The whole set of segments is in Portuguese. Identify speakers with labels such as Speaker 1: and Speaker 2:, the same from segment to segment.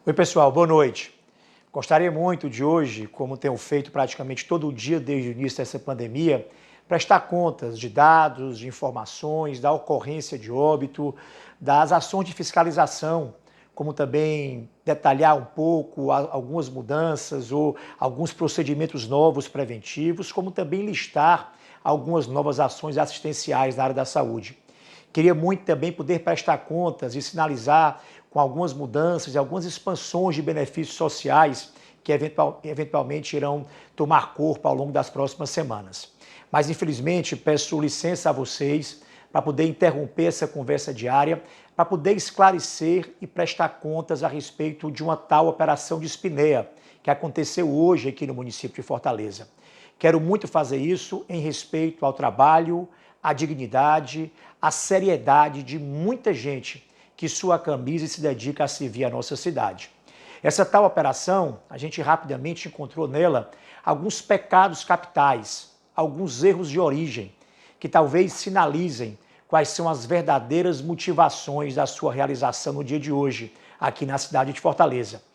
Speaker 1: Oi pessoal, boa noite. Gostaria muito de hoje, como tenho feito praticamente todo dia desde o início dessa pandemia, prestar contas de dados, de informações, da ocorrência de óbito, das ações de fiscalização, como também detalhar um pouco algumas mudanças ou alguns procedimentos novos preventivos, como também listar algumas novas ações assistenciais na área da saúde. Queria muito também poder prestar contas e sinalizar com algumas mudanças e algumas expansões de benefícios sociais que eventualmente irão tomar corpo ao longo das próximas semanas. Mas, infelizmente, peço licença a vocês para poder interromper essa conversa diária, para poder esclarecer e prestar contas a respeito de uma tal operação de espineia que aconteceu hoje aqui no município de Fortaleza. Quero muito fazer isso em respeito ao trabalho, à dignidade, à seriedade de muita gente que sua a camisa e se dedica a servir a nossa cidade. Essa tal operação, a gente rapidamente encontrou nela alguns pecados capitais, alguns erros de origem, que talvez sinalizem quais são as verdadeiras motivações da sua realização no dia de hoje, aqui na cidade de Fortaleza.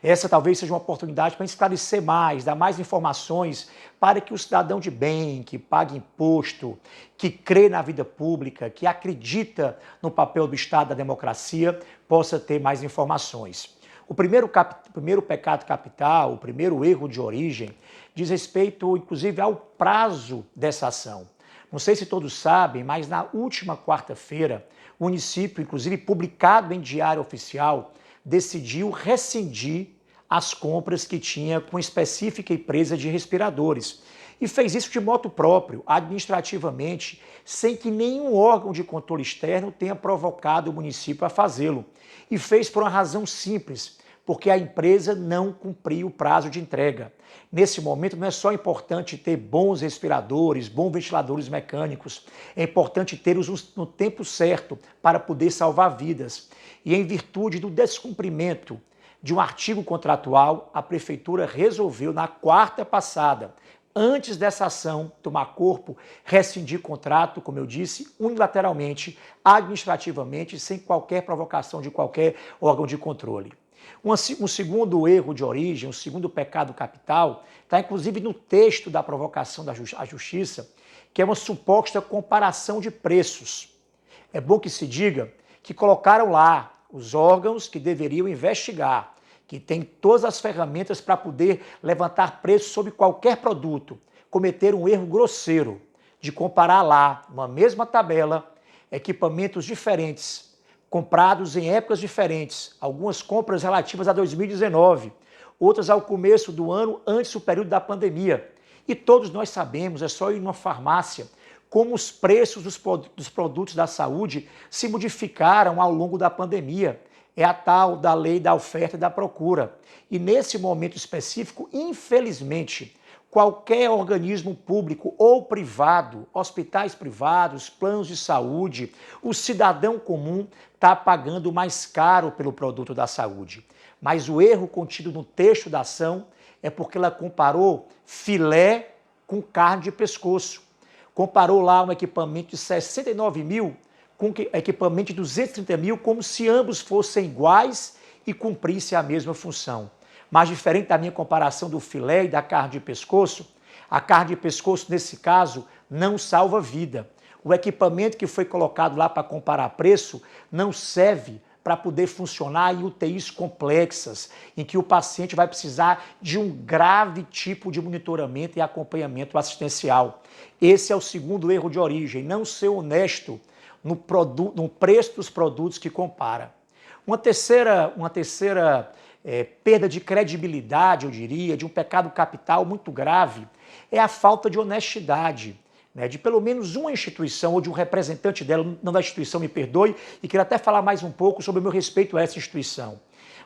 Speaker 1: Essa talvez seja uma oportunidade para esclarecer mais, dar mais informações para que o cidadão de bem, que paga imposto, que crê na vida pública, que acredita no papel do Estado da democracia, possa ter mais informações. O primeiro pecado capital, o primeiro erro de origem, diz respeito, inclusive, ao prazo dessa ação. Não sei se todos sabem, mas na última quarta-feira, o município, inclusive publicado em Diário Oficial, decidiu rescindir as compras que tinha com específica empresa de respiradores. E fez isso de motu próprio, administrativamente, sem que nenhum órgão de controle externo tenha provocado o município a fazê-lo. E fez por uma razão simples, porque a empresa não cumpriu o prazo de entrega. Nesse momento não é só importante ter bons respiradores, bons ventiladores mecânicos, é importante ter-os no tempo certo para poder salvar vidas. E em virtude do descumprimento de um artigo contratual, a prefeitura resolveu na quarta passada, antes dessa ação tomar corpo, rescindir contrato, como eu disse, unilateralmente, administrativamente, sem qualquer provocação de qualquer órgão de controle. Um segundo erro de origem, um segundo pecado capital, está inclusive no texto da provocação à justiça, que é uma suposta comparação de preços. É bom que se diga que colocaram lá os órgãos que deveriam investigar, que têm todas as ferramentas para poder levantar preços sobre qualquer produto, cometeram um erro grosseiro de comparar lá, numa mesma tabela, equipamentos diferentes, comprados em épocas diferentes, algumas compras relativas a 2019, outras ao começo do ano, antes do período da pandemia. E todos nós sabemos, é só ir numa farmácia, como os preços dos produtos da saúde se modificaram ao longo da pandemia. É a tal da lei da oferta e da procura. E nesse momento específico, infelizmente, qualquer organismo público ou privado, hospitais privados, planos de saúde, o cidadão comum está pagando mais caro pelo produto da saúde. Mas o erro contido no texto da ação é porque ela comparou filé com carne de pescoço. Comparou lá um equipamento de 69 mil com equipamento de 230 mil, como se ambos fossem iguais e cumprissem a mesma função. Mas diferente da minha comparação do filé e da carne de pescoço, a carne de pescoço, nesse caso, não salva vida. O equipamento que foi colocado lá para comparar preço não serve para poder funcionar em UTIs complexas, em que o paciente vai precisar de um grave tipo de monitoramento e acompanhamento assistencial. Esse é o segundo erro de origem, não ser honesto no preço dos produtos que compara. Uma terceira perda de credibilidade, eu diria, de um pecado capital muito grave, é a falta de honestidade, né, de pelo menos uma instituição ou de um representante dela, não da instituição, me perdoe, e quero até falar mais um pouco sobre o meu respeito a essa instituição.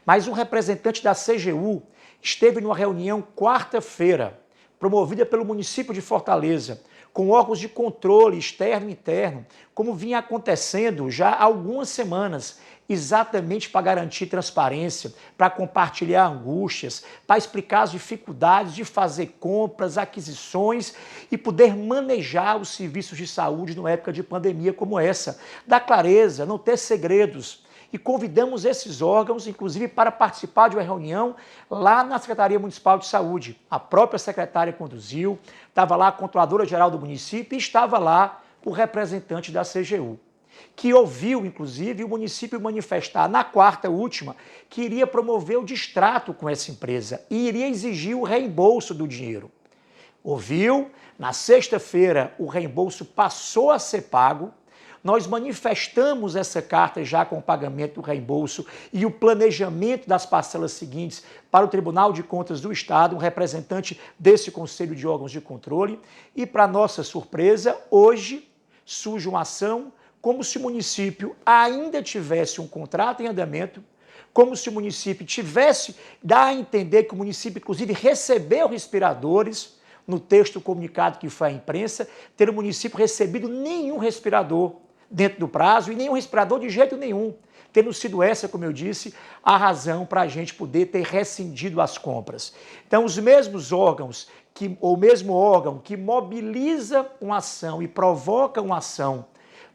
Speaker 1: Mas um representante da CGU esteve numa reunião quarta-feira, promovida pelo município de Fortaleza, com órgãos de controle externo e interno, como vinha acontecendo já há algumas semanas, exatamente para garantir transparência, para compartilhar angústias, para explicar as dificuldades de fazer compras, aquisições e poder manejar os serviços de saúde numa época de pandemia como essa. Dar clareza, não ter segredos. e convidamos esses órgãos, inclusive, para participar de uma reunião lá na Secretaria Municipal de Saúde. A própria secretária conduziu, estava lá a controladora-geral do município e estava lá o representante da CGU, que ouviu, inclusive, o município manifestar na quarta última que iria promover o distrato com essa empresa e iria exigir o reembolso do dinheiro. Ouviu, na sexta-feira o reembolso passou a ser pago, nós manifestamos essa carta já com o pagamento do reembolso e o planejamento das parcelas seguintes para o Tribunal de Contas do Estado, um representante desse Conselho de Órgãos de Controle, e, para nossa surpresa, hoje surge uma ação como se o município ainda tivesse um contrato em andamento, como se o município tivesse, dá a entender que o município, inclusive, recebeu respiradores, no texto comunicado que foi à imprensa, ter o município recebido nenhum respirador dentro do prazo e nenhum respirador de jeito nenhum, tendo sido essa, como eu disse, a razão para a gente poder ter rescindido as compras. Então, os mesmos órgãos, o mesmo órgão que mobiliza uma ação e provoca uma ação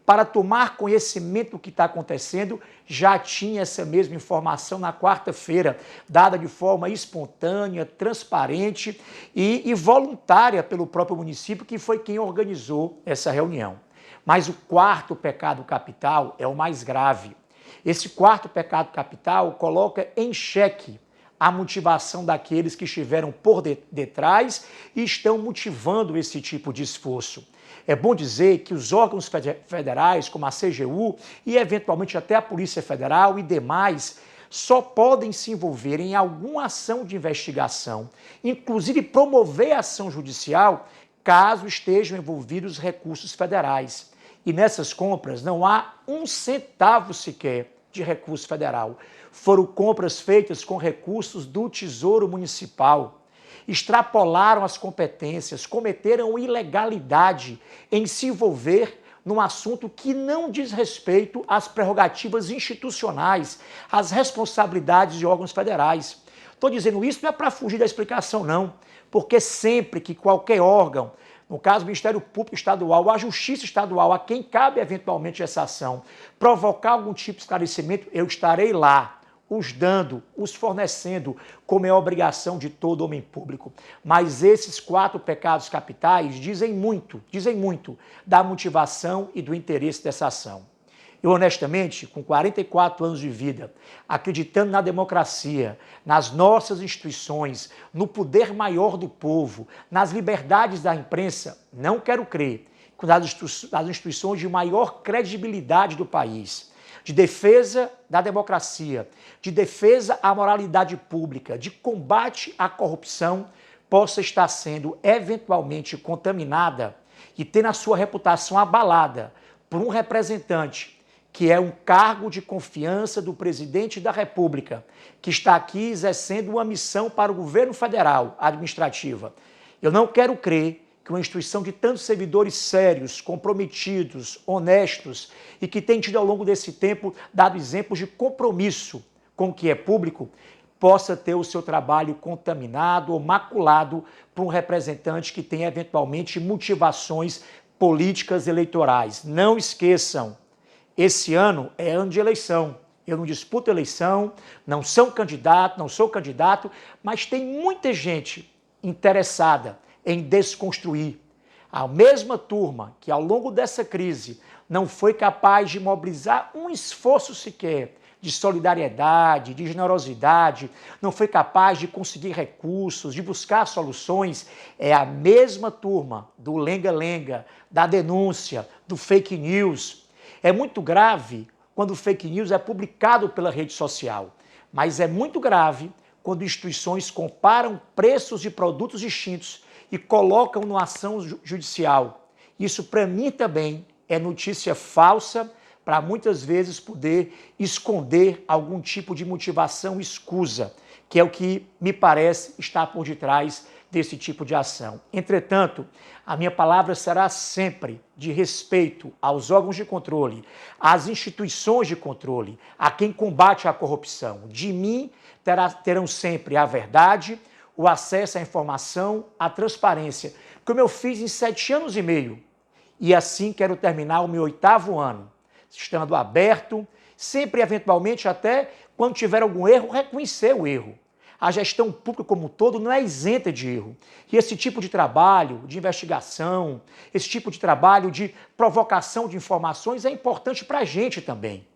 Speaker 1: para tomar conhecimento do que está acontecendo, já tinha essa mesma informação na quarta-feira, dada de forma espontânea, transparente e voluntária pelo próprio município, que foi quem organizou essa reunião. Mas o quarto pecado capital é o mais grave. Esse quarto pecado capital coloca em xeque a motivação daqueles que estiveram por detrás e estão motivando esse tipo de esforço. É bom dizer que os órgãos federais, como a CGU e eventualmente até a Polícia Federal e demais, só podem se envolver em alguma ação de investigação, inclusive promover ação judicial, caso estejam envolvidos recursos federais. E nessas compras não há um centavo sequer de recurso federal. Foram compras feitas com recursos do Tesouro Municipal. Extrapolaram as competências, cometeram ilegalidade em se envolver num assunto que não diz respeito às prerrogativas institucionais, às responsabilidades de órgãos federais. Estou dizendo isso não é para fugir da explicação, não, porque sempre que qualquer órgão, no caso o Ministério Público Estadual, a Justiça Estadual, a quem cabe eventualmente essa ação, provocar algum tipo de esclarecimento, eu estarei lá, os dando, os fornecendo, como é a obrigação de todo homem público. Mas esses quatro pecados capitais dizem muito da motivação e do interesse dessa ação. Eu, honestamente, com 44 anos de vida, acreditando na democracia, nas nossas instituições, no poder maior do povo, nas liberdades da imprensa, não quero crer que das instituições de maior credibilidade do país, de defesa da democracia, de defesa à moralidade pública, de combate à corrupção, possa estar sendo eventualmente contaminada e ter a sua reputação abalada por um representante que é um cargo de confiança do presidente da República, que está aqui exercendo uma missão para o governo federal administrativa. Eu não quero crer que uma instituição de tantos servidores sérios, comprometidos, honestos e que tem tido ao longo desse tempo dado exemplos de compromisso com o que é público, possa ter o seu trabalho contaminado ou maculado por um representante que tem eventualmente motivações políticas eleitorais. Não esqueçam, esse ano é ano de eleição. Eu não disputo eleição, não sou candidato, mas tem muita gente interessada em desconstruir. A mesma turma que ao longo dessa crise não foi capaz de mobilizar um esforço sequer de solidariedade, de generosidade, não foi capaz de conseguir recursos, de buscar soluções, é a mesma turma do lenga-lenga, da denúncia, do fake news. É muito grave quando o fake news é publicado pela rede social, mas é muito grave quando instituições comparam preços de produtos distintos e colocam numa ação judicial. Isso, para mim, também é notícia falsa para muitas vezes poder esconder algum tipo de motivação escusa, que é o que me parece estar por detrás desse tipo de ação. Entretanto, a minha palavra será sempre de respeito aos órgãos de controle, às instituições de controle, a quem combate a corrupção. De mim terão sempre a verdade, o acesso à informação, a transparência, como eu fiz em 7 anos e meio. E assim quero terminar o meu 8º ano, estando aberto, sempre, eventualmente, até quando tiver algum erro, reconhecer o erro. A gestão pública como um todo não é isenta de erro. E esse tipo de trabalho de investigação, esse tipo de trabalho de provocação de informações é importante para a gente também.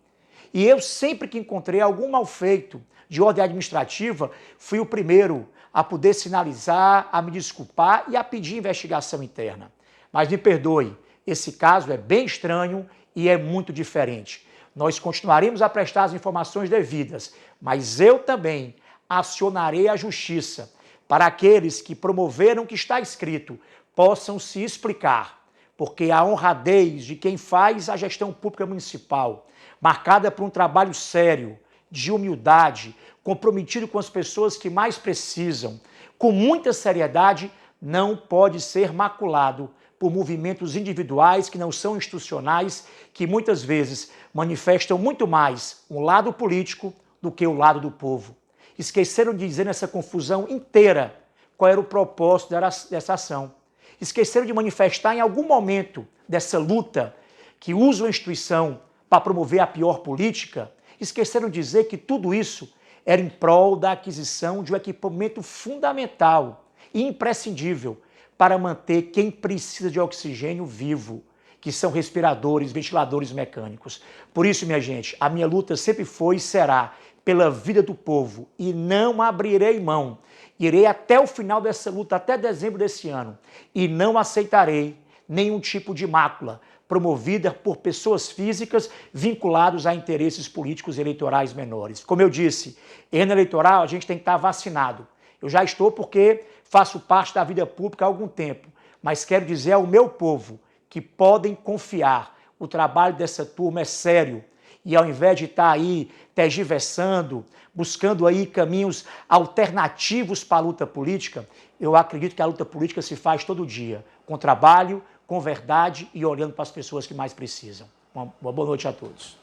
Speaker 1: E eu sempre que encontrei algum mal feito de ordem administrativa, fui o primeiro a poder sinalizar, a me desculpar e a pedir investigação interna. Mas me perdoe, esse caso é bem estranho e é muito diferente. Nós continuaremos a prestar as informações devidas, mas eu também acionarei a justiça para aqueles que promoveram o que está escrito possam se explicar, porque a honradez de quem faz a gestão pública municipal, marcada por um trabalho sério, de humildade, comprometido com as pessoas que mais precisam, com muita seriedade, não pode ser maculado por movimentos individuais que não são institucionais, que muitas vezes manifestam muito mais um lado político do que o lado do povo. Esqueceram de dizer nessa confusão inteira qual era o propósito dessa ação. Esqueceram de manifestar em algum momento dessa luta que usa a instituição para promover a pior política, esqueceram de dizer que tudo isso era em prol da aquisição de um equipamento fundamental e imprescindível para manter quem precisa de oxigênio vivo, que são respiradores, ventiladores mecânicos. Por isso, minha gente, a minha luta sempre foi e será pela vida do povo e não abrirei mão. Irei até o final dessa luta, até dezembro desse ano, e não aceitarei nenhum tipo de mácula promovida por pessoas físicas vinculadas a interesses políticos e eleitorais menores. Como eu disse, ano eleitoral a gente tem que estar vacinado. Eu já estou porque faço parte da vida pública há algum tempo, mas quero dizer ao meu povo que podem confiar, o trabalho dessa turma é sério, e ao invés de estar aí tergiversando, buscando aí caminhos alternativos para a luta política, eu acredito que a luta política se faz todo dia, com trabalho, com verdade e olhando para as pessoas que mais precisam. Uma boa noite a todos.